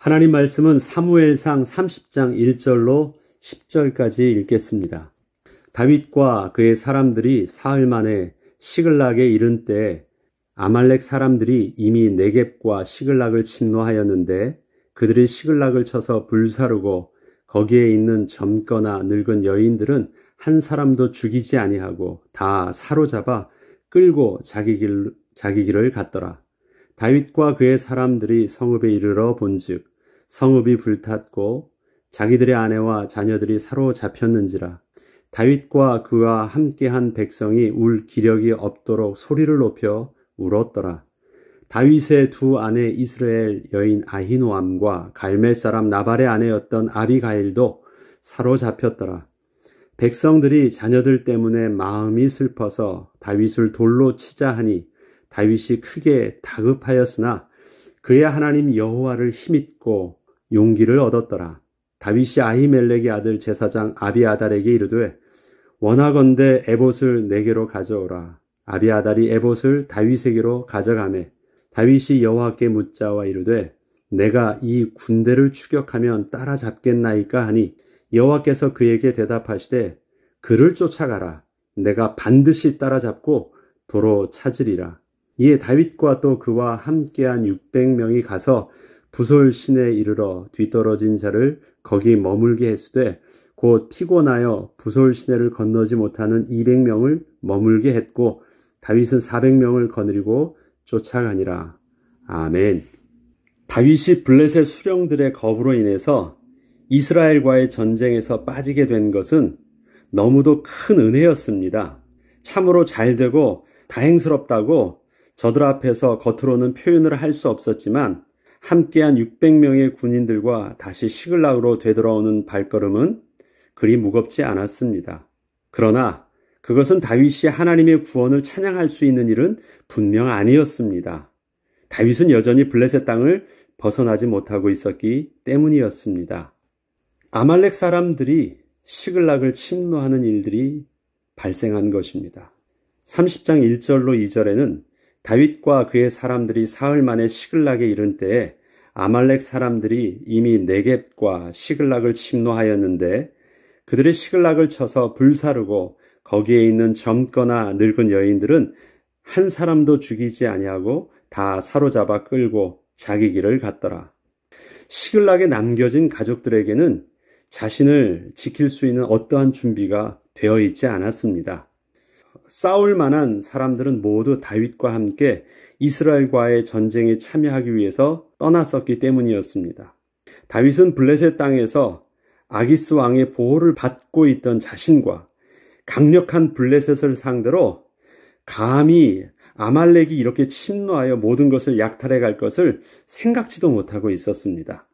하나님 말씀은 사무엘상 30장 1절로 10절까지 읽겠습니다. 다윗과 그의 사람들이 사흘 만에 시글락에 이른 때에 아말렉 사람들이 이미 네겝과 시글락을 침노하였는데 그들이 시글락을 쳐서 불사르고 거기에 있는 젊거나 늙은 여인들은 한 사람도 죽이지 아니하고 다 사로잡아 끌고 자기 길을 갔더라. 다윗과 그의 사람들이 성읍에 이르러 본즉 성읍이 불탔고 자기들의 아내와 자녀들이 사로잡혔는지라. 다윗과 그와 함께한 백성이 울 기력이 없도록 소리를 높여 울었더라. 다윗의 두 아내 이스라엘 여인 아히노암과 갈멜 사람 나발의 아내였던 아비가일도 사로잡혔더라. 백성들이 자녀들 때문에 마음이 슬퍼서 다윗을 돌로 치자 하니 다윗이 크게 다급하였으나 그의 하나님 여호와를 힘입고 용기를 얻었더라. 다윗이 아히멜렉의 아들 제사장 아비아달에게 이르되 원하건대 에봇을 내게로 가져오라. 아비아달이 에봇을 다윗에게로 가져가매 다윗이 여호와께 묻자와 이르되 내가 이 군대를 추격하면 따라잡겠나이까 하니 여호와께서 그에게 대답하시되 그를 쫓아가라. 내가 반드시 따라잡고 도로 찾으리라. 이에 다윗과 또 그와 함께한 600명이 가서 부솔 시내에 이르러 뒤떨어진 자를 거기 머물게 했으되 곧 피곤하여 부솔 시내를 건너지 못하는 200명을 머물게 했고 다윗은 400명을 거느리고 쫓아가니라. 아멘. 다윗이 블레셋 수령들의 겁으로 인해서 이스라엘과의 전쟁에서 빠지게 된 것은 너무도 큰 은혜였습니다. 참으로 잘되고 다행스럽다고 저들 앞에서 겉으로는 표현을 할 수 없었지만 함께한 600명의 군인들과 다시 시글락으로 되돌아오는 발걸음은 그리 무겁지 않았습니다. 그러나 그것은 다윗이 하나님의 구원을 찬양할 수 있는 일은 분명 아니었습니다. 다윗은 여전히 블레셋 땅을 벗어나지 못하고 있었기 때문이었습니다. 아말렉 사람들이 시글락을 침노하는 일들이 발생한 것입니다. 30장 1절로 2절에는 다윗과 그의 사람들이 사흘 만에 시글락에 이른 때에 아말렉 사람들이 이미 네겝과 시글락을 침노하였는데 그들의 시글락을 쳐서 불사르고 거기에 있는 젊거나 늙은 여인들은 한 사람도 죽이지 아니하고 다 사로잡아 끌고 자기 길을 갔더라. 시글락에 남겨진 가족들에게는 자신을 지킬 수 있는 어떠한 준비가 되어 있지 않았습니다. 싸울 만한 사람들은 모두 다윗과 함께 이스라엘과의 전쟁에 참여하기 위해서 떠났었기 때문이었습니다. 다윗은 블레셋 땅에서 아기스 왕의 보호를 받고 있던 자신과 강력한 블레셋을 상대로 감히 아말렉이 이렇게 침노하여 모든 것을 약탈해 갈 것을 생각지도 못하고 있었습니다.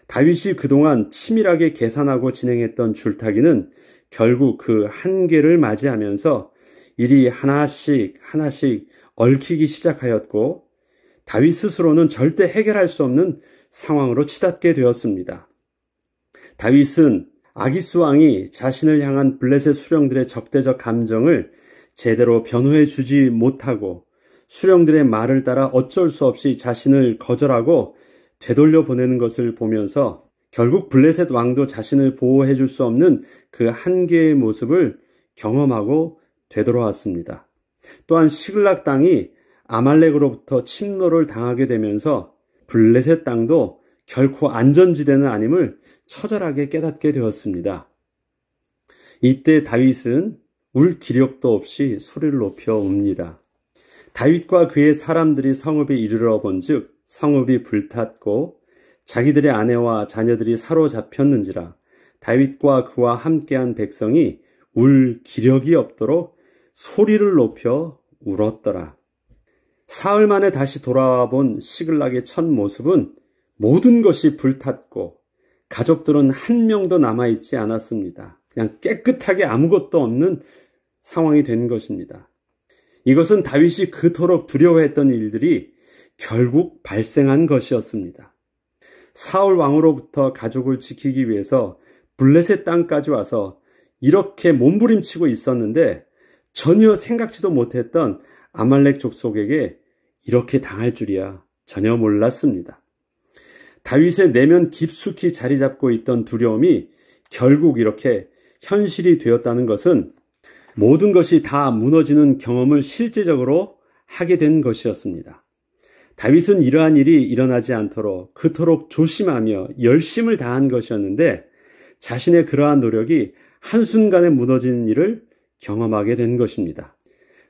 다윗이 그동안 치밀하게 계산하고 진행했던 줄타기는 결국 그 한계를 맞이하면서 일이 하나씩 얽히기 시작하였고 다윗 스스로는 절대 해결할 수 없는 상황으로 치닫게 되었습니다. 다윗은 아기스 왕이 자신을 향한 블레셋 수령들의 적대적 감정을 제대로 변호해 주지 못하고 수령들의 말을 따라 어쩔 수 없이 자신을 거절하고 되돌려 보내는 것을 보면서 결국 블레셋 왕도 자신을 보호해 줄 수 없는 그 한계의 모습을 경험하고 되돌아왔습니다. 또한 시글락 땅이 아말렉으로부터 침노를 당하게 되면서 블레셋 땅도 결코 안전지대는 아님을 처절하게 깨닫게 되었습니다. 이때 다윗은 울 기력도 없이 소리를 높여 웁니다. 다윗과 그의 사람들이 성읍에 이르러 본즉 성읍이 불탔고 자기들의 아내와 자녀들이 사로잡혔는지라. 다윗과 그와 함께한 백성이 울 기력이 없도록 소리를 높여 울었더라. 사흘 만에 다시 돌아와 본 시글락의 첫 모습은 모든 것이 불탔고 가족들은 한 명도 남아있지 않았습니다. 그냥 깨끗하게 아무것도 없는 상황이 된 것입니다. 이것은 다윗이 그토록 두려워했던 일들이 결국 발생한 것이었습니다. 사울 왕으로부터 가족을 지키기 위해서 블레셋 땅까지 와서 이렇게 몸부림치고 있었는데 전혀 생각지도 못했던 아말렉 족속에게 이렇게 당할 줄이야 전혀 몰랐습니다. 다윗의 내면 깊숙이 자리 잡고 있던 두려움이 결국 이렇게 현실이 되었다는 것은 모든 것이 다 무너지는 경험을 실제적으로 하게 된 것이었습니다. 다윗은 이러한 일이 일어나지 않도록 그토록 조심하며 열심을 다한 것이었는데 자신의 그러한 노력이 한순간에 무너지는 일을 경험하게 된 것입니다.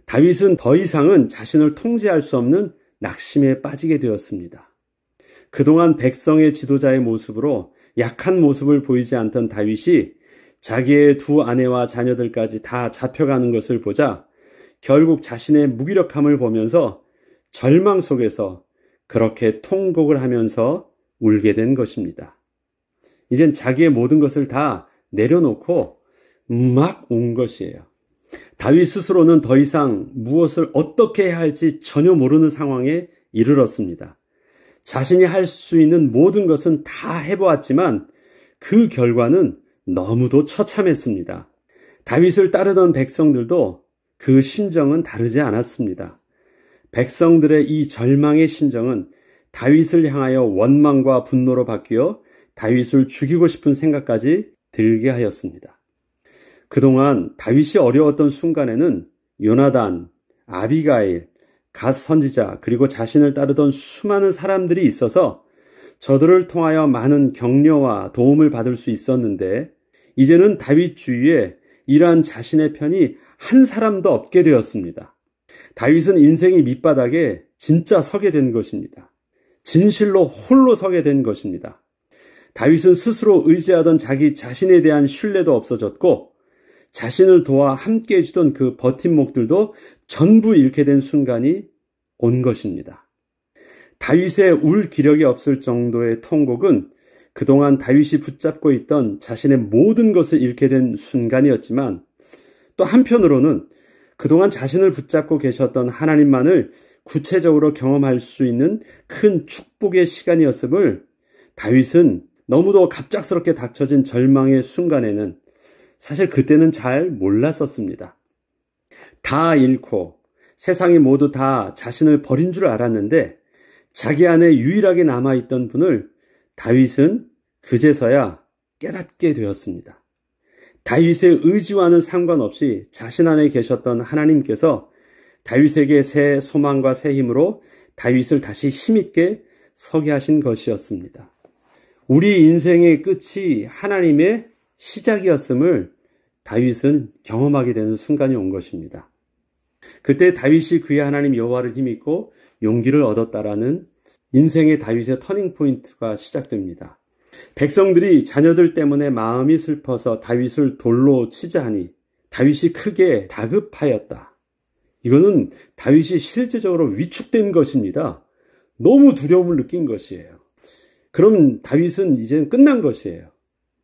다윗은 더 이상은 자신을 통제할 수 없는 낙심에 빠지게 되었습니다. 그동안 백성의 지도자의 모습으로 약한 모습을 보이지 않던 다윗이 자기의 두 아내와 자녀들까지 다 잡혀가는 것을 보자 결국 자신의 무기력함을 보면서 절망 속에서 그렇게 통곡을 하면서 울게 된 것입니다. 이젠 자기의 모든 것을 다 내려놓고 막 운 것이에요. 다윗 스스로는 더 이상 무엇을 어떻게 해야 할지 전혀 모르는 상황에 이르렀습니다. 자신이 할 수 있는 모든 것은 다 해보았지만 그 결과는 너무도 처참했습니다. 다윗을 따르던 백성들도 그 심정은 다르지 않았습니다. 백성들의 이 절망의 심정은 다윗을 향하여 원망과 분노로 바뀌어 다윗을 죽이고 싶은 생각까지 들게 하였습니다. 그동안 다윗이 어려웠던 순간에는 요나단, 아비가일, 갓 선지자 그리고 자신을 따르던 수많은 사람들이 있어서 저들을 통하여 많은 격려와 도움을 받을 수 있었는데 이제는 다윗 주위에 이러한 자신의 편이 한 사람도 없게 되었습니다. 다윗은 인생의 밑바닥에 진짜 서게 된 것입니다. 진실로 홀로 서게 된 것입니다. 다윗은 스스로 의지하던 자기 자신에 대한 신뢰도 없어졌고 자신을 도와 함께 해주던 그 버팀목들도 전부 잃게 된 순간이 온 것입니다. 다윗의 울 기력이 없을 정도의 통곡은 그동안 다윗이 붙잡고 있던 자신의 모든 것을 잃게 된 순간이었지만 또 한편으로는 그동안 자신을 붙잡고 계셨던 하나님만을 구체적으로 경험할 수 있는 큰 축복의 시간이었음을 다윗은 너무도 갑작스럽게 닥쳐진 절망의 순간에는 사실 그때는 잘 몰랐었습니다. 다 잃고 세상이 모두 다 자신을 버린 줄 알았는데 자기 안에 유일하게 남아있던 분을 다윗은 그제서야 깨닫게 되었습니다. 다윗의 의지와는 상관없이 자신 안에 계셨던 하나님께서 다윗에게 새 소망과 새 힘으로 다윗을 다시 힘있게 서게 하신 것이었습니다. 우리 인생의 끝이 하나님의 시작이었음을 다윗은 경험하게 되는 순간이 온 것입니다. 그때 다윗이 그의 하나님 여호와를 힘입고 용기를 얻었다라는 인생의 다윗의 터닝포인트가 시작됩니다. 백성들이 자녀들 때문에 마음이 슬퍼서 다윗을 돌로 치자 하니 다윗이 크게 다급하였다. 이거는 다윗이 실제적으로 위축된 것입니다. 너무 두려움을 느낀 것이에요. 그럼 다윗은 이제는 끝난 것이에요.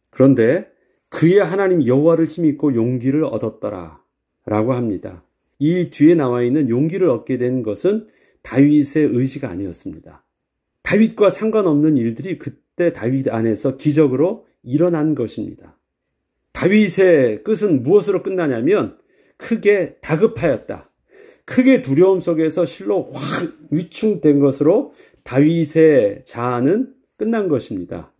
그런데 그의 하나님 여호와를 힘입고 용기를 얻었더라 라고 합니다. 이 뒤에 나와 있는 용기를 얻게 된 것은 다윗의 의지가 아니었습니다. 다윗과 상관없는 일들이 그때 다윗 안에서 기적으로 일어난 것입니다. 다윗의 끝은 무엇으로 끝나냐면 크게 다급하였다. 크게 두려움 속에서 실로 확 위축된 것으로 다윗의 자아는 끝난 것입니다.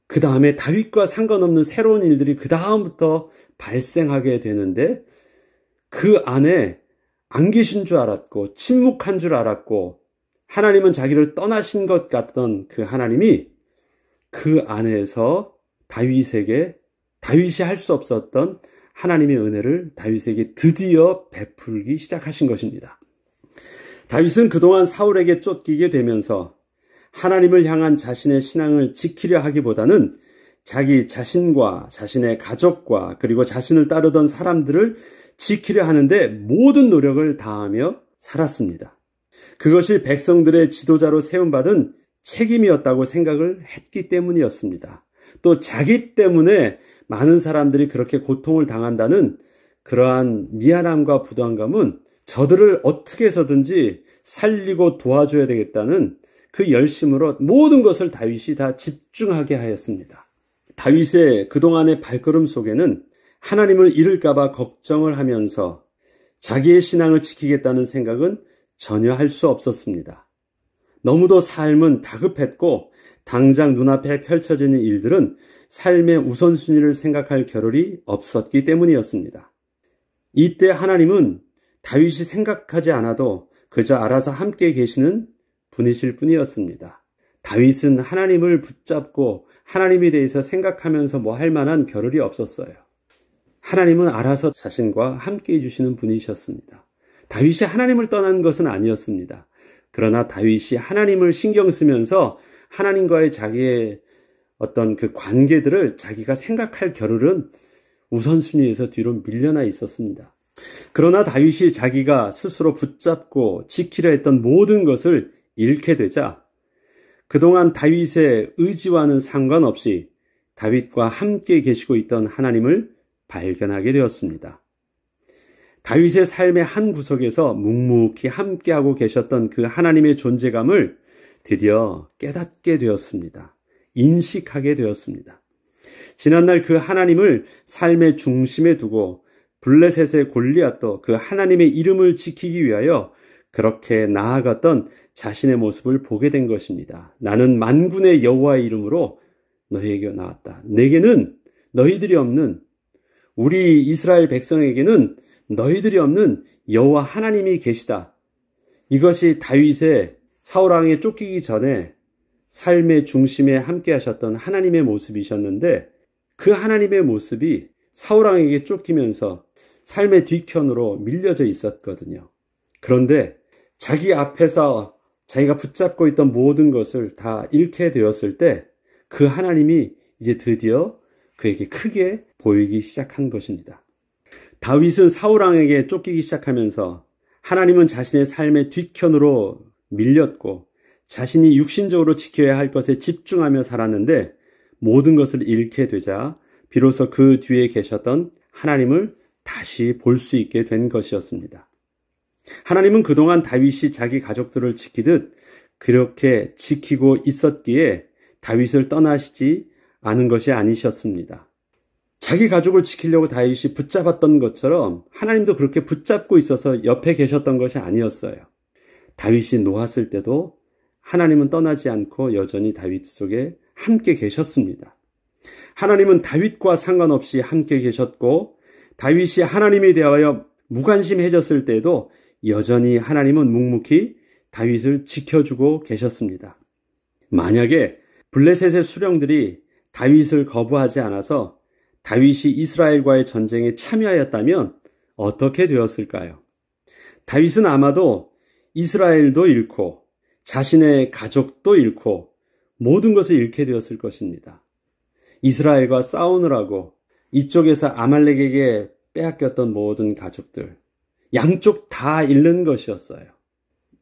그 다음에 다윗과 상관없는 새로운 일들이 그 다음부터 발생하게 되는데 그 안에 안 계신 줄 알았고 침묵한 줄 알았고 하나님은 자기를 떠나신 것 같던 그 하나님이 그 안에서 다윗이 할 수 없었던 하나님의 은혜를 다윗에게 드디어 베풀기 시작하신 것입니다. 다윗은 그동안 사울에게 쫓기게 되면서 하나님을 향한 자신의 신앙을 지키려 하기보다는 자기 자신과 자신의 가족과 그리고 자신을 따르던 사람들을 지키려 하는데 모든 노력을 다하며 살았습니다. 그것이 백성들의 지도자로 세움받은 책임이었다고 생각을 했기 때문이었습니다. 또 자기 때문에 많은 사람들이 그렇게 고통을 당한다는 그러한 미안함과 부담감은 저들을 어떻게 해서든지 살리고 도와줘야 되겠다는 그 열심으로 모든 것을 다윗이 다 집중하게 하였습니다. 다윗의 그동안의 발걸음 속에는 하나님을 잃을까봐 걱정을 하면서 자기의 신앙을 지키겠다는 생각은 전혀 할 수 없었습니다. 너무도 삶은 다급했고 당장 눈앞에 펼쳐지는 일들은 삶의 우선순위를 생각할 겨를이 없었기 때문이었습니다. 이때 하나님은 다윗이 생각하지 않아도 그저 알아서 함께 계시는 분이실 뿐이었습니다. 다윗은 하나님을 붙잡고 하나님에 대해서 생각하면서 뭐 할 만한 겨를이 없었어요. 하나님은 알아서 자신과 함께 해주시는 분이셨습니다. 다윗이 하나님을 떠난 것은 아니었습니다. 그러나 다윗이 하나님을 신경 쓰면서 하나님과의 자기의 어떤 그 관계들을 자기가 생각할 겨를은 우선순위에서 뒤로 밀려나 있었습니다. 그러나 다윗이 자기가 스스로 붙잡고 지키려 했던 모든 것을 잃게 되자 그동안 다윗의 의지와는 상관없이 다윗과 함께 계시고 있던 하나님을 발견하게 되었습니다. 다윗의 삶의 한 구석에서 묵묵히 함께하고 계셨던 그 하나님의 존재감을 드디어 깨닫게 되었습니다. 인식하게 되었습니다. 지난날 그 하나님을 삶의 중심에 두고 블레셋의 골리앗도 그 하나님의 이름을 지키기 위하여 그렇게 나아갔던 자신의 모습을 보게 된 것입니다. 나는 만군의 여호와의 이름으로 너희에게 나왔다. 내게는 너희들이 없는, 우리 이스라엘 백성에게는 너희들이 없는 여호와 하나님이 계시다. 이것이 다윗의 사울 왕에 쫓기기 전에 삶의 중심에 함께 하셨던 하나님의 모습이셨는데, 그 하나님의 모습이 사울 왕에게 쫓기면서 삶의 뒤편으로 밀려져 있었거든요. 그런데 자기 앞에서 자기가 붙잡고 있던 모든 것을 다 잃게 되었을 때 그 하나님이 이제 드디어 그에게 크게 보이기 시작한 것입니다. 다윗은 사울 왕에게 쫓기기 시작하면서 하나님은 자신의 삶의 뒤편으로 밀렸고 자신이 육신적으로 지켜야 할 것에 집중하며 살았는데 모든 것을 잃게 되자 비로소 그 뒤에 계셨던 하나님을 다시 볼 수 있게 된 것이었습니다. 하나님은 그동안 다윗이 자기 가족들을 지키듯 그렇게 지키고 있었기에 다윗을 떠나시지 않은 것이 아니셨습니다. 자기 가족을 지키려고 다윗이 붙잡았던 것처럼 하나님도 그렇게 붙잡고 있어서 옆에 계셨던 것이 아니었어요. 다윗이 놓았을 때도 하나님은 떠나지 않고 여전히 다윗 속에 함께 계셨습니다. 하나님은 다윗과 상관없이 함께 계셨고 다윗이 하나님에 대하여 무관심해졌을 때에도 여전히 하나님은 묵묵히 다윗을 지켜주고 계셨습니다. 만약에 블레셋의 수령들이 다윗을 거부하지 않아서 다윗이 이스라엘과의 전쟁에 참여하였다면 어떻게 되었을까요? 다윗은 아마도 이스라엘도 잃고 자신의 가족도 잃고 모든 것을 잃게 되었을 것입니다. 이스라엘과 싸우느라고 이쪽에서 아말렉에게 빼앗겼던 모든 가족들, 양쪽 다 잃는 것이었어요.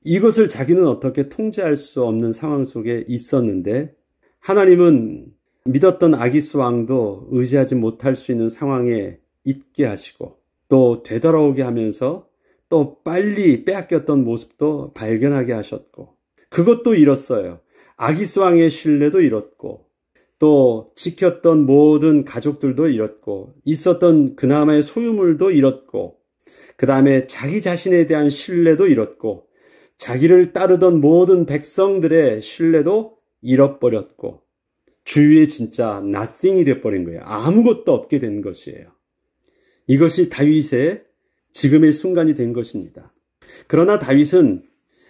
이것을 자기는 어떻게 통제할 수 없는 상황 속에 있었는데 하나님은 믿었던 아기스 왕도 의지하지 못할 수 있는 상황에 있게 하시고 또 되돌아오게 하면서 또 빨리 빼앗겼던 모습도 발견하게 하셨고 그것도 잃었어요. 아기스 왕의 신뢰도 잃었고 또 지켰던 모든 가족들도 잃었고 있었던 그나마의 소유물도 잃었고 그 다음에 자기 자신에 대한 신뢰도 잃었고 자기를 따르던 모든 백성들의 신뢰도 잃어버렸고 주위에 진짜 nothing이 돼버린 거예요. 아무것도 없게 된 것이에요. 이것이 다윗의 지금의 순간이 된 것입니다. 그러나 다윗은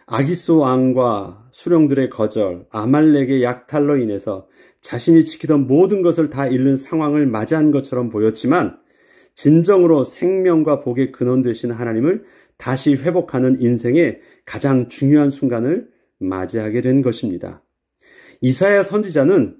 아기스 왕과 수령들의 거절, 아말렉의 약탈로 인해서 자신이 지키던 모든 것을 다 잃는 상황을 맞이한 것처럼 보였지만 진정으로 생명과 복의 근원 되신 하나님을 다시 회복하는 인생의 가장 중요한 순간을 맞이하게 된 것입니다. 이사야 선지자는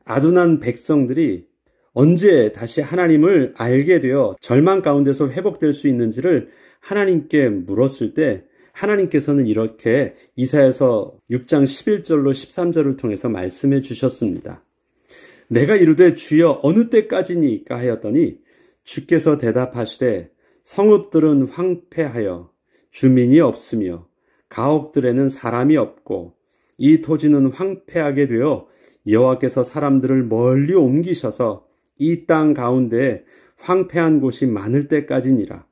아둔한 백성들이 언제 다시 하나님을 알게 되어 절망 가운데서 회복될 수 있는지를 하나님께 물었을 때 하나님께서는 이렇게 이사야서 6장 11절로 13절을 통해서 말씀해 주셨습니다. 내가 이르되 주여 어느 때까지니까 하였더니 주께서 대답하시되 성읍들은 황폐하여 주민이 없으며 가옥들에는 사람이 없고 이 토지는 황폐하게 되어 여호와께서 사람들을 멀리 옮기셔서 이 땅 가운데 황폐한 곳이 많을 때까지니라.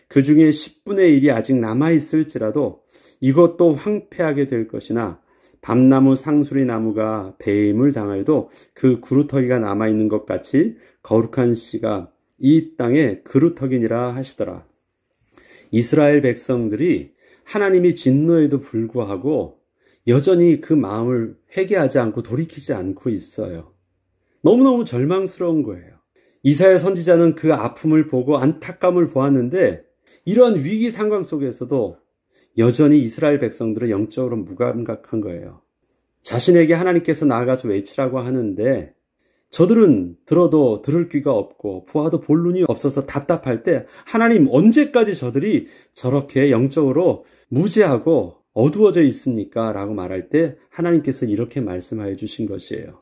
그 중에 10분의 1이 아직 남아있을지라도 이것도 황폐하게 될 것이나 밤나무 상수리 나무가 배임을 당하여도 그 그루터기가 남아있는 것 같이 거룩한 씨가 이 땅의 그루터기니라 하시더라. 이스라엘 백성들이 하나님이 진노에도 불구하고 여전히 그 마음을 회개하지 않고 돌이키지 않고 있어요. 너무너무 절망스러운 거예요. 이사야 선지자는 그 아픔을 보고 안타까움을 보았는데 이러한 위기 상황 속에서도 여전히 이스라엘 백성들은 영적으로 무감각한 거예요. 자신에게 하나님께서 나아가서 외치라고 하는데 저들은 들어도 들을 귀가 없고 보아도 볼 눈이 없어서 답답할 때 하나님 언제까지 저들이 저렇게 영적으로 무지하고 어두워져 있습니까? 라고 말할 때 하나님께서 이렇게 말씀하여 주신 것이에요.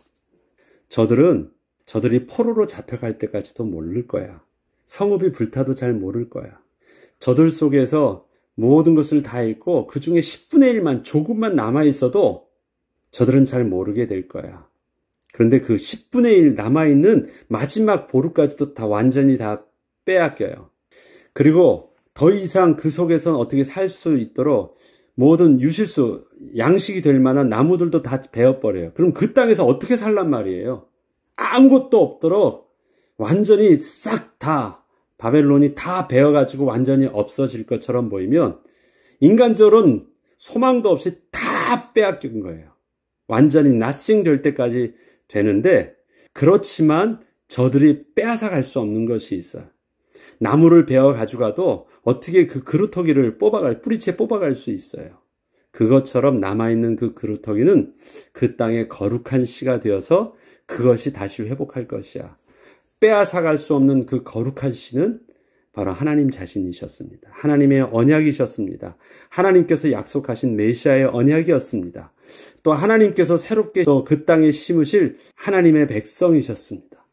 저들이 포로로 잡혀갈 때까지도 모를 거야. 성읍이 불타도 잘 모를 거야. 저들 속에서 모든 것을 다 잃고 그 중에 10분의 1만 조금만 남아있어도 저들은 잘 모르게 될 거야. 그런데 그 10분의 1 남아있는 마지막 보루까지도 다 완전히 다 빼앗겨요. 그리고 더 이상 그 속에서는 어떻게 살 수 있도록 모든 유실수, 양식이 될 만한 나무들도 다 베어버려요. 그럼 그 땅에서 어떻게 살란 말이에요? 아무것도 없도록 완전히 싹 다 바벨론이 다 베어가지고 완전히 없어질 것처럼 보이면 인간적으로는 소망도 없이 다 빼앗긴 거예요. 완전히 나싱 될 때까지 되는데 그렇지만 저들이 빼앗아 갈 수 없는 것이 있어요. 나무를 베어 가져가도 어떻게 그 그루터기를 뿌리채 뽑아갈 수 있어요. 그것처럼 남아있는 그 그루터기는 그 땅의 거룩한 씨가 되어서 그것이 다시 회복할 것이야. 빼앗아 갈 수 없는 그 거룩한 씨는 바로 하나님 자신이셨습니다. 하나님의 언약이셨습니다. 하나님께서 약속하신 메시아의 언약이었습니다. 또 하나님께서 새롭게 또 그 땅에 심으실 하나님의 백성이셨습니다.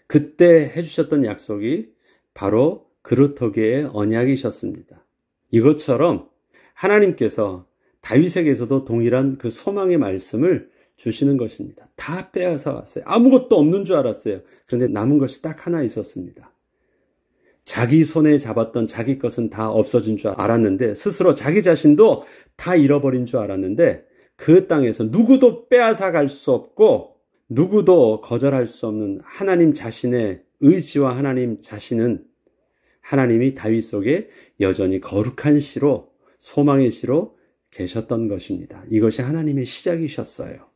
그때 해주셨던 약속이 바로 그루터기의 언약이셨습니다. 이것처럼 하나님께서 다윗에게서도 동일한 그 소망의 말씀을 주시는 것입니다. 다 빼앗아 왔어요. 아무것도 없는 줄 알았어요. 그런데 남은 것이 딱 하나 있었습니다. 자기 손에 잡았던 자기 것은 다 없어진 줄 알았는데 스스로 자기 자신도 다 잃어버린 줄 알았는데 그 땅에서 누구도 빼앗아 갈 수 없고 누구도 거절할 수 없는 하나님 자신의 의지와 하나님 자신은 하나님이 다윗 속에 여전히 거룩한 씨로 소망의 씨로 계셨던 것입니다. 이것이 하나님의 시작이셨어요.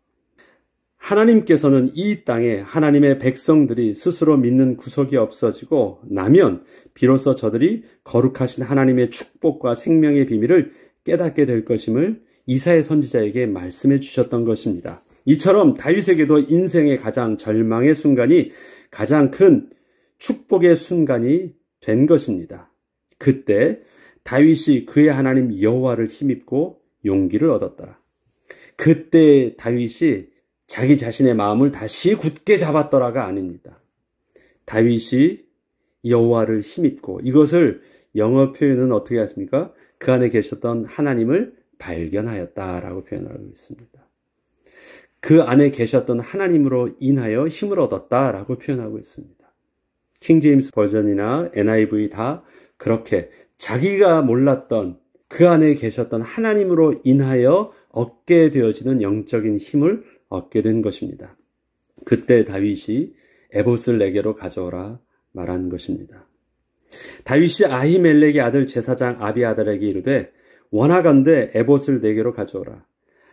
하나님께서는 이 땅에 하나님의 백성들이 스스로 믿는 구석이 없어지고 나면 비로소 저들이 거룩하신 하나님의 축복과 생명의 비밀을 깨닫게 될 것임을 이사야 선지자에게 말씀해 주셨던 것입니다. 이처럼 다윗에게도 인생의 가장 절망의 순간이 가장 큰 축복의 순간이 된 것입니다. 그때 다윗이 그의 하나님 여호와를 힘입고 용기를 얻었더라. 그때 다윗이 자기 자신의 마음을 다시 굳게 잡았더라가 아닙니다. 다윗이 여호와를 힘입고 이것을 영어 표현은 어떻게 하십니까? 그 안에 계셨던 하나님을 발견하였다라고 표현하고 있습니다. 그 안에 계셨던 하나님으로 인하여 힘을 얻었다라고 표현하고 있습니다. 킹 제임스 버전이나 NIV 다 그렇게 자기가 몰랐던 그 안에 계셨던 하나님으로 인하여 얻게 되어지는 영적인 힘을 얻게 된 것입니다. 그때 다윗이 에봇을 내게로 가져오라 말한 것입니다. 다윗이 아히멜렉의 아들 제사장 아비아달에게 이르되 원하건대 에봇을 내게로 가져오라.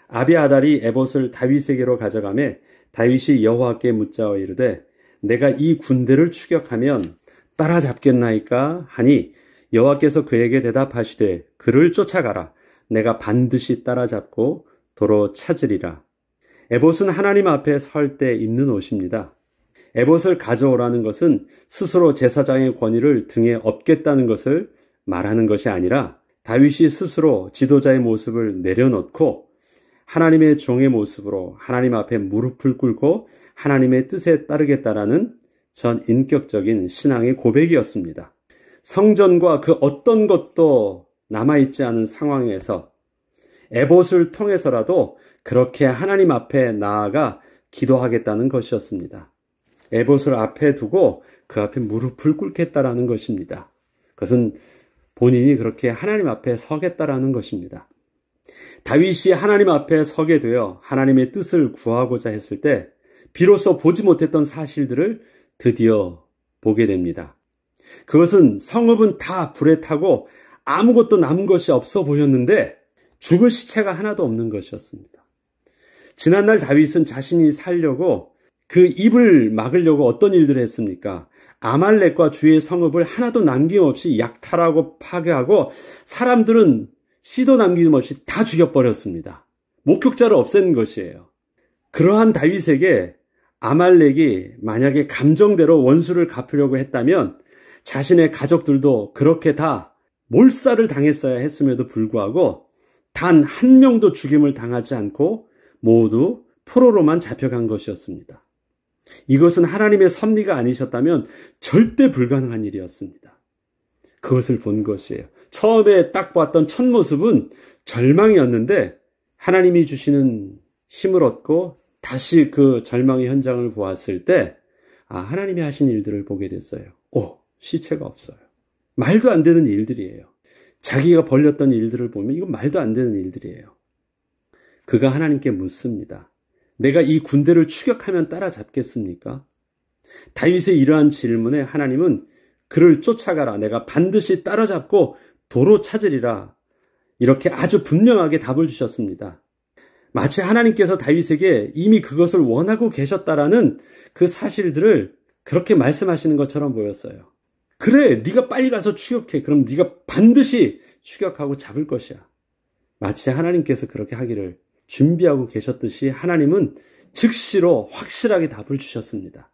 아비아달이 에봇을 다윗에게로 가져가매 다윗이 여호와께 묻자와 이르되 내가 이 군대를 추격하면 따라잡겠나이까 하니 여호와께서 그에게 대답하시되 그를 쫓아가라. 내가 반드시 따라잡고 도로 찾으리라. 에봇은 하나님 앞에 설 때 입는 옷입니다. 에봇을 가져오라는 것은 스스로 제사장의 권위를 등에 업겠다는 것을 말하는 것이 아니라 다윗이 스스로 지도자의 모습을 내려놓고 하나님의 종의 모습으로 하나님 앞에 무릎을 꿇고 하나님의 뜻에 따르겠다라는 전 인격적인 신앙의 고백이었습니다. 성전과 그 어떤 것도 남아있지 않은 상황에서 에봇을 통해서라도 그렇게 하나님 앞에 나아가 기도하겠다는 것이었습니다. 에봇을 앞에 두고 그 앞에 무릎을 꿇겠다라는 것입니다. 그것은 본인이 그렇게 하나님 앞에 서겠다라는 것입니다. 다윗이 하나님 앞에 서게 되어 하나님의 뜻을 구하고자 했을 때 비로소 보지 못했던 사실들을 드디어 보게 됩니다. 그것은 성읍은 다 불에 타고 아무것도 남은 것이 없어 보였는데 죽을 시체가 하나도 없는 것이었습니다. 지난날 다윗은 자신이 살려고 그 입을 막으려고 어떤 일들을 했습니까? 아말렉과 주의 성읍을 하나도 남김없이 약탈하고 파괴하고 사람들은 씨도 남김없이 다 죽여버렸습니다. 목격자를 없앤 것이에요. 그러한 다윗에게 아말렉이 만약에 감정대로 원수를 갚으려고 했다면 자신의 가족들도 그렇게 다 몰살을 당했어야 했음에도 불구하고 단 한 명도 죽임을 당하지 않고 모두 포로로만 잡혀간 것이었습니다. 이것은 하나님의 섭리가 아니셨다면 절대 불가능한 일이었습니다. 그것을 본 것이에요. 처음에 딱 봤던 첫 모습은 절망이었는데 하나님이 주시는 힘을 얻고 다시 그 절망의 현장을 보았을 때 하나님이 하신 일들을 보게 됐어요. 시체가 없어요. 말도 안 되는 일들이에요. 자기가 벌렸던 일들을 보면 이건 말도 안 되는 일들이에요. 그가 하나님께 묻습니다. 내가 이 군대를 추격하면 따라잡겠습니까? 다윗의 이러한 질문에 하나님은 그를 쫓아가라. 내가 반드시 따라잡고 도로 찾으리라. 이렇게 아주 분명하게 답을 주셨습니다. 마치 하나님께서 다윗에게 이미 그것을 원하고 계셨다라는 그 사실들을 그렇게 말씀하시는 것처럼 보였어요. 그래, 네가 빨리 가서 추격해. 그럼 네가 반드시 추격하고 잡을 것이야. 마치 하나님께서 그렇게 하기를 준비하고 계셨듯이 하나님은 즉시로 확실하게 답을 주셨습니다.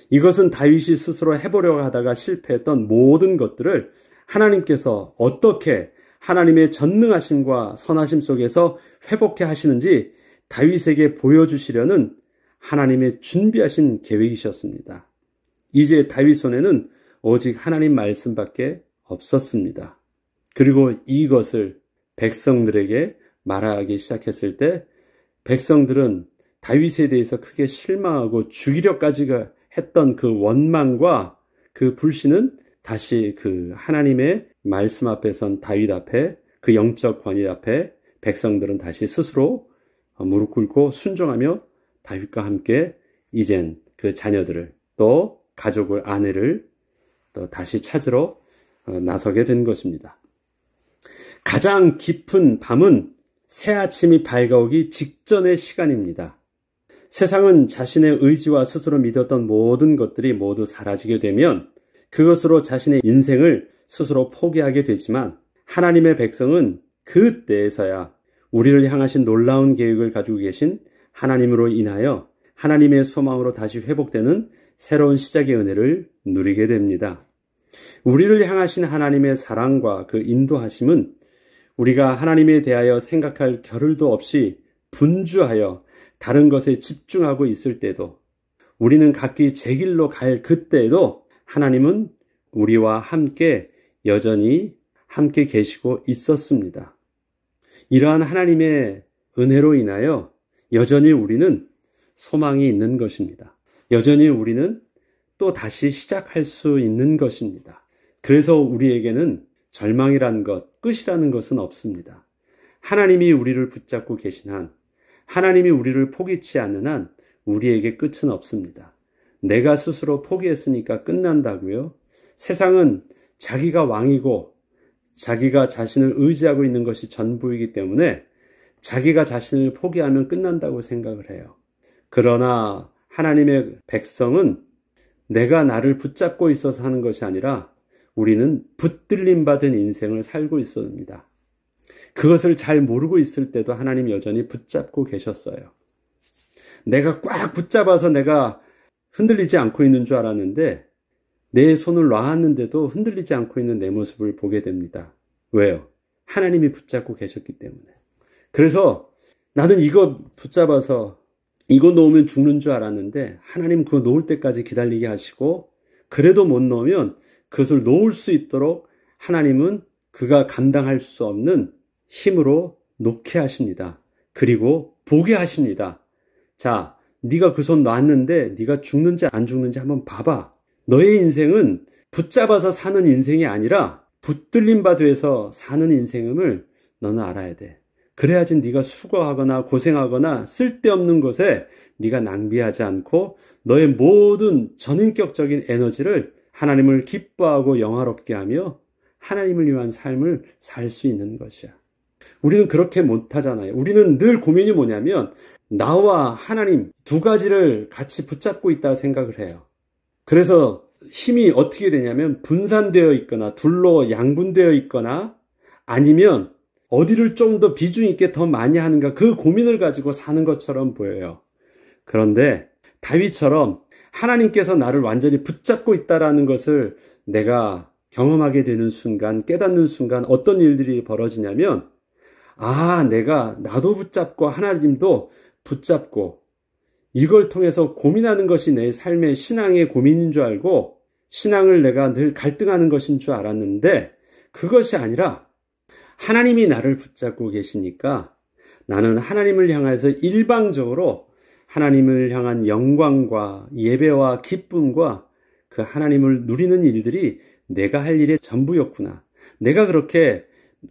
이것은 다윗이 스스로 해보려고 하다가 실패했던 모든 것들을 하나님께서 어떻게 하나님의 전능하심과 선하심 속에서 회복해 하시는지 다윗에게 보여주시려는 하나님의 준비하신 계획이셨습니다. 이제 다윗 손에는 오직 하나님 말씀밖에 없었습니다. 그리고 이것을 백성들에게 말하기 시작했을 때 백성들은 다윗에 대해서 크게 실망하고 죽이려까지 했던 그 원망과 그 불신은 다시 그 하나님의 말씀 앞에 선 다윗 앞에 그 영적 권위 앞에 백성들은 다시 스스로 무릎 꿇고 순종하며 다윗과 함께 이젠 그 자녀들을 또 가족을 아내를 또 다시 찾으러 나서게 된 것입니다. 가장 깊은 밤은 새아침이 밝아오기 직전의 시간입니다. 세상은 자신의 의지와 스스로 믿었던 모든 것들이 모두 사라지게 되면 그것으로 자신의 인생을 스스로 포기하게 되지만 하나님의 백성은 그때에서야 우리를 향하신 놀라운 계획을 가지고 계신 하나님으로 인하여 하나님의 소망으로 다시 회복되는 새로운 시작의 은혜를 누리게 됩니다. 우리를 향하신 하나님의 사랑과 그 인도하심은 우리가 하나님에 대하여 생각할 겨를도 없이 분주하여 다른 것에 집중하고 있을 때도 우리는 각기 제 길로 갈 그때에도 하나님은 우리와 함께 여전히 함께 계시고 있었습니다. 이러한 하나님의 은혜로 인하여 여전히 우리는 소망이 있는 것입니다. 여전히 우리는 또 다시 시작할 수 있는 것입니다. 그래서 우리에게는 절망이란 것, 끝이라는 것은 없습니다. 하나님이 우리를 붙잡고 계신 한, 하나님이 우리를 포기치 않는 한 우리에게 끝은 없습니다. 내가 스스로 포기했으니까 끝난다고요? 세상은 자기가 왕이고 자기가 자신을 의지하고 있는 것이 전부이기 때문에 자기가 자신을 포기하면 끝난다고 생각을 해요. 그러나 하나님의 백성은 내가 나를 붙잡고 있어서 하는 것이 아니라 우리는 붙들림 받은 인생을 살고 있습니다. 그것을 잘 모르고 있을 때도 하나님 여전히 붙잡고 계셨어요. 내가 꽉 붙잡아서 내가 흔들리지 않고 있는 줄 알았는데 내 손을 놔왔는데도 흔들리지 않고 있는 내 모습을 보게 됩니다. 왜요? 하나님이 붙잡고 계셨기 때문에. 그래서 나는 이거 붙잡아서 이거 놓으면 죽는 줄 알았는데 하나님 그거 놓을 때까지 기다리게 하시고 그래도 못 놓으면 그것을 놓을 수 있도록 하나님은 그가 감당할 수 없는 힘으로 놓게 하십니다. 그리고 보게 하십니다. 자, 네가 그 손 놨는데 네가 죽는지 안 죽는지 한번 봐봐. 너의 인생은 붙잡아서 사는 인생이 아니라 붙들림 바 돼서 사는 인생임을 너는 알아야 돼. 그래야지 네가 수고하거나 고생하거나 쓸데없는 것에 네가 낭비하지 않고 너의 모든 전인격적인 에너지를 하나님을 기뻐하고 영화롭게 하며 하나님을 위한 삶을 살 수 있는 것이야. 우리는 그렇게 못하잖아요. 우리는 늘 고민이 뭐냐면 나와 하나님 두 가지를 같이 붙잡고 있다 생각을 해요. 그래서 힘이 어떻게 되냐면 분산되어 있거나 둘로 양분되어 있거나 아니면 어디를 좀 더 비중 있게 더 많이 하는가 그 고민을 가지고 사는 것처럼 보여요. 그런데 다윗처럼 하나님께서 나를 완전히 붙잡고 있다라는 것을 내가 경험하게 되는 순간, 깨닫는 순간 어떤 일들이 벌어지냐면 내가 나도 붙잡고 하나님도 붙잡고 이걸 통해서 고민하는 것이 내 삶의 신앙의 고민인 줄 알고 신앙을 내가 늘 갈등하는 것인 줄 알았는데 그것이 아니라 하나님이 나를 붙잡고 계시니까 나는 하나님을 향해서 일방적으로 하나님을 향한 영광과 예배와 기쁨과 그 하나님을 누리는 일들이 내가 할 일의 전부였구나. 내가 그렇게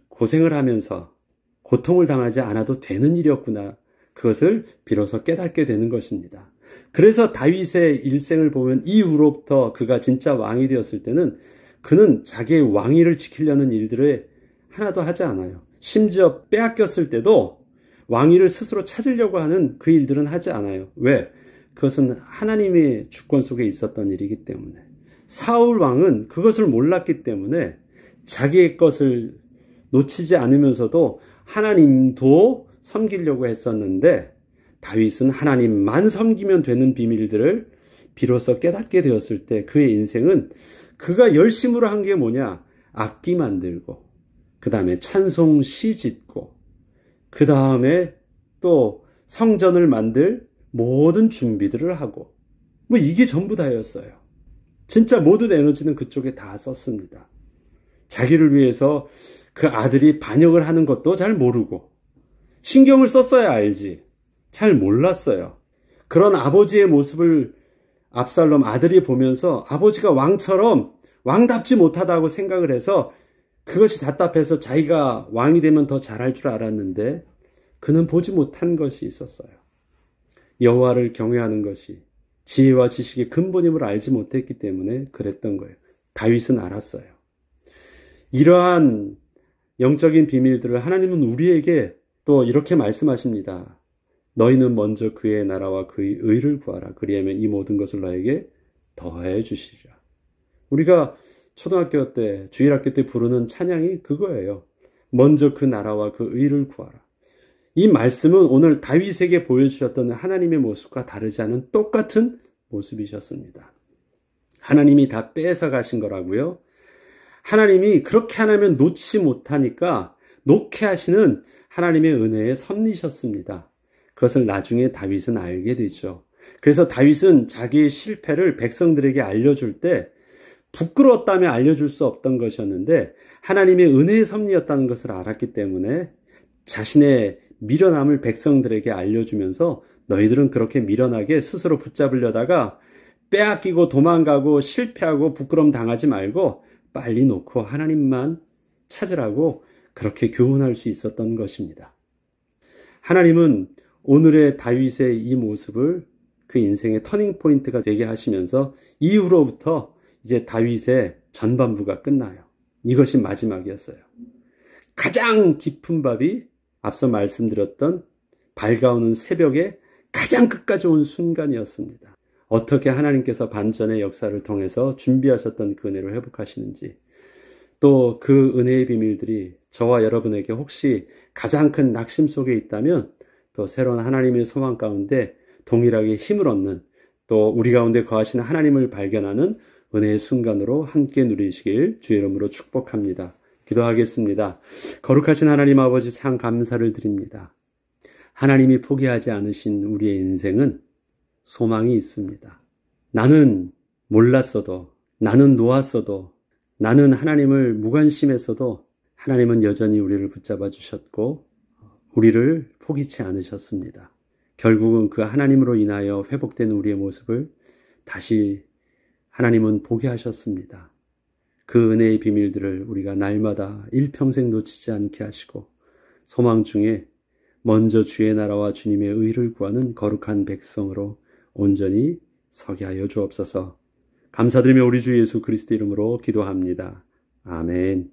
고생을 하면서 고통을 당하지 않아도 되는 일이었구나. 그것을 비로소 깨닫게 되는 것입니다. 그래서 다윗의 일생을 보면 이후로부터 그가 진짜 왕이 되었을 때는 그는 자기의 왕위를 지키려는 일들을 하나도 하지 않아요. 심지어 빼앗겼을 때도 왕위를 스스로 찾으려고 하는 그 일들은 하지 않아요. 왜? 그것은 하나님의 주권 속에 있었던 일이기 때문에. 사울 왕은 그것을 몰랐기 때문에 자기의 것을 놓치지 않으면서도 하나님도 섬기려고 했었는데 다윗은 하나님만 섬기면 되는 비밀들을 비로소 깨닫게 되었을 때 그의 인생은 그가 열심으로 한 게 뭐냐? 악기 만들고 그 다음에 찬송 시 짓고 그 다음에 또 성전을 만들 모든 준비들을 하고 이게 전부 다였어요. 진짜 모든 에너지는 그쪽에 다 썼습니다. 자기를 위해서 그 아들이 반역을 하는 것도 잘 모르고 신경을 썼어야 알지. 잘 몰랐어요. 그런 아버지의 모습을 압살롬 아들이 보면서 아버지가 왕처럼 왕답지 못하다고 생각을 해서 그것이 답답해서 자기가 왕이 되면 더 잘할 줄 알았는데 그는 보지 못한 것이 있었어요. 여호와를 경외하는 것이 지혜와 지식의 근본임을 알지 못했기 때문에 그랬던 거예요. 다윗은 알았어요. 이러한 영적인 비밀들을 하나님은 우리에게 또 이렇게 말씀하십니다. 너희는 먼저 그의 나라와 그의 의를 구하라. 그리하면 이 모든 것을 너에게 더해 주시리라. 우리가 초등학교 때, 주일학교 때 부르는 찬양이 그거예요. 먼저 그 나라와 그 의를 구하라. 이 말씀은 오늘 다윗에게 보여주셨던 하나님의 모습과 다르지 않은 똑같은 모습이셨습니다. 하나님이 다 뺏어 가신 거라고요. 하나님이 그렇게 안 하면 놓지 못하니까 놓게 하시는 하나님의 은혜에 섭리셨습니다. 그것을 나중에 다윗은 알게 되죠. 그래서 다윗은 자기의 실패를 백성들에게 알려줄 때 부끄러웠다며 알려줄 수 없던 것이었는데 하나님의 은혜의 섭리였다는 것을 알았기 때문에 자신의 미련함을 백성들에게 알려주면서 너희들은 그렇게 미련하게 스스로 붙잡으려다가 빼앗기고 도망가고 실패하고 부끄럼 당하지 말고 빨리 놓고 하나님만 찾으라고 그렇게 교훈할 수 있었던 것입니다. 하나님은 오늘의 다윗의 이 모습을 그 인생의 터닝 포인트가 되게 하시면서 이후로부터 이제 다윗의 전반부가 끝나요. 이것이 마지막이었어요. 가장 깊은 밥이 앞서 말씀드렸던 밝아오는 새벽에 가장 끝까지 온 순간이었습니다. 어떻게 하나님께서 반전의 역사를 통해서 준비하셨던 그 은혜를 회복하시는지 또 그 은혜의 비밀들이 저와 여러분에게 혹시 가장 큰 낙심 속에 있다면 또 새로운 하나님의 소망 가운데 동일하게 힘을 얻는 또 우리 가운데 거하시는 하나님을 발견하는 은혜의 순간으로 함께 누리시길 주의 이름으로 축복합니다. 기도하겠습니다. 거룩하신 하나님 아버지 참 감사를 드립니다. 하나님이 포기하지 않으신 우리의 인생은 소망이 있습니다. 나는 몰랐어도 나는 놓았어도 나는 하나님을 무관심했어도 하나님은 여전히 우리를 붙잡아 주셨고 우리를 포기치 않으셨습니다. 결국은 그 하나님으로 인하여 회복된 우리의 모습을 다시 하나님은 보게 하셨습니다. 그 은혜의 비밀들을 우리가 날마다 일평생 놓치지 않게 하시고 소망 중에 먼저 주의 나라와 주님의 의를 구하는 거룩한 백성으로 온전히 서게 하여 주옵소서. 감사드리며 우리 주 예수 그리스도 이름으로 기도합니다. 아멘.